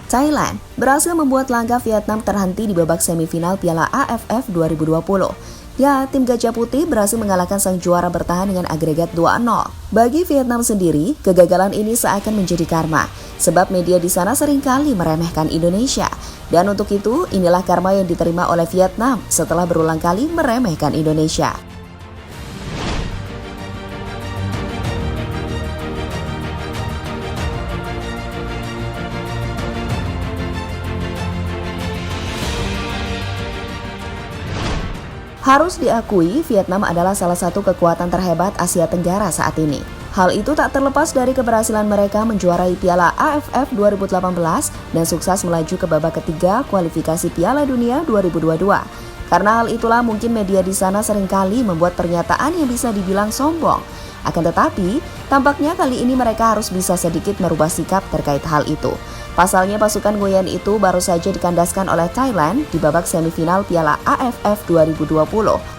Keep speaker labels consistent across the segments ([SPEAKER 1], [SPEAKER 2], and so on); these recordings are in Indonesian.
[SPEAKER 1] Thailand berhasil membuat langkah Vietnam terhenti di babak semifinal Piala AFF 2020. Ya, tim Gajah Putih berhasil mengalahkan sang juara bertahan dengan agregat 2-0. Bagi Vietnam sendiri, kegagalan ini seakan menjadi karma, sebab media di sana seringkali meremehkan Indonesia. Dan untuk itu, inilah karma yang diterima oleh Vietnam setelah berulang kali meremehkan Indonesia. Harus diakui, Vietnam adalah salah satu kekuatan terhebat Asia Tenggara saat ini. Hal itu tak terlepas dari keberhasilan mereka menjuarai Piala AFF 2018 dan sukses melaju ke babak ketiga kualifikasi Piala Dunia 2022. Karena hal itulah mungkin media di sana seringkali membuat pernyataan yang bisa dibilang sombong. Akan tetapi, tampaknya kali ini mereka harus bisa sedikit merubah sikap terkait hal itu. Pasalnya pasukan Nguyen itu baru saja dikandaskan oleh Thailand di babak semifinal Piala AFF 2020.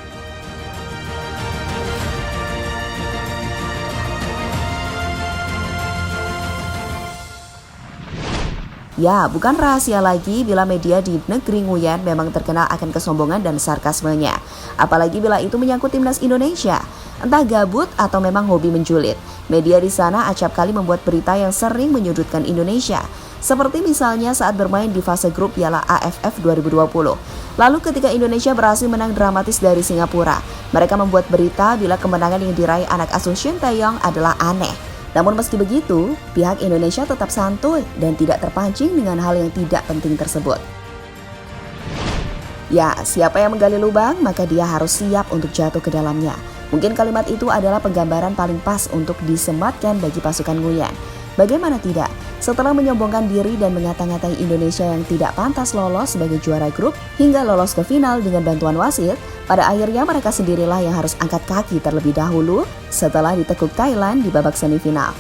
[SPEAKER 1] Ya, bukan rahasia lagi bila media di negeri Nguyen memang terkenal akan kesombongan dan sarkasmenya. Apalagi bila itu menyangkut timnas Indonesia. Entah gabut atau memang hobi menjulit, media di sana acap kali membuat berita yang sering menyudutkan Indonesia. Seperti misalnya saat bermain di fase grup Piala AFF 2020. Lalu ketika Indonesia berhasil menang dramatis dari Singapura, mereka membuat berita bila kemenangan yang diraih anak asuh Shin Tae-yong adalah aneh. Namun meski begitu, pihak Indonesia tetap santuy dan tidak terpancing dengan hal yang tidak penting tersebut. Ya, siapa yang menggali lubang, maka dia harus siap untuk jatuh ke dalamnya. Mungkin kalimat itu adalah penggambaran paling pas untuk disematkan bagi pasukan Nguyen. Bagaimana tidak? Setelah menyombongkan diri dan mengata-ngatai Indonesia yang tidak pantas lolos sebagai juara grup hingga lolos ke final dengan bantuan wasit, pada akhirnya mereka sendirilah yang harus angkat kaki terlebih dahulu setelah ditekuk Thailand di babak semifinal.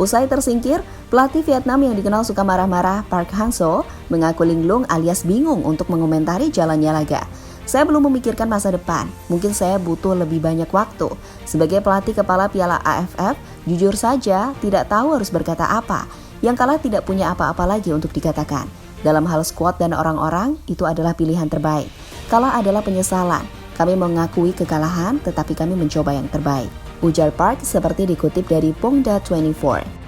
[SPEAKER 1] Usai tersingkir, pelatih Vietnam yang dikenal suka marah-marah Park Hang-seo mengaku linglung alias bingung untuk mengomentari jalannya laga. Saya belum memikirkan masa depan, mungkin saya butuh lebih banyak waktu. Sebagai pelatih kepala Piala AFF, jujur saja tidak tahu harus berkata apa. Yang kalah tidak punya apa-apa lagi untuk dikatakan. Dalam hal skuad dan orang-orang, itu adalah pilihan terbaik. Kalah adalah penyesalan. Kami mengakui kekalahan, tetapi kami mencoba yang terbaik. Ujar Park seperti dikutip dari Pongda24.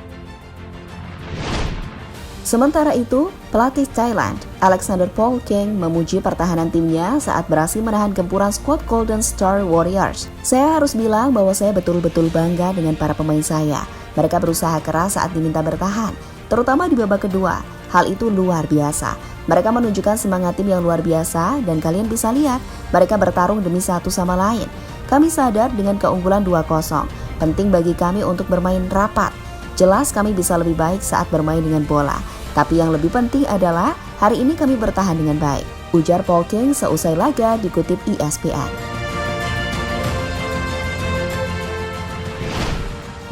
[SPEAKER 1] Sementara itu, pelatih Thailand, Alexander Paul King, memuji pertahanan timnya saat berhasil menahan gempuran skuad Golden Star Warriors. Saya harus bilang bahwa saya betul-betul bangga dengan para pemain saya. Mereka berusaha keras saat diminta bertahan, terutama di babak kedua. Hal itu luar biasa. Mereka menunjukkan semangat tim yang luar biasa dan kalian bisa lihat, mereka bertarung demi satu sama lain. Kami sadar dengan keunggulan 2-0. Penting bagi kami untuk bermain rapat. Jelas kami bisa lebih baik saat bermain dengan bola. Tapi yang lebih penting adalah hari ini kami bertahan dengan baik. Ujar Paul King seusai laga dikutip ESPN.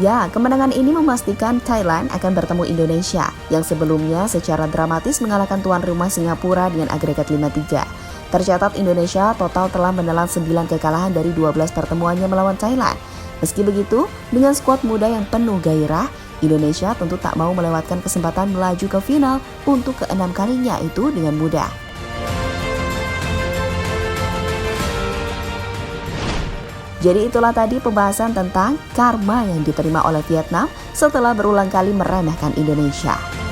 [SPEAKER 1] Ya, kemenangan ini memastikan Thailand akan bertemu Indonesia yang sebelumnya secara dramatis mengalahkan tuan rumah Singapura dengan agregat 5-3. Tercatat Indonesia total telah menelan 9 kekalahan dari 12 pertemuannya melawan Thailand. Meski begitu, dengan skuad muda yang penuh gairah, Indonesia tentu tak mau melewatkan kesempatan melaju ke final untuk ke-6 kalinya itu dengan mudah. Jadi itulah tadi pembahasan tentang karma yang diterima oleh Vietnam setelah berulang kali meremehkan Indonesia.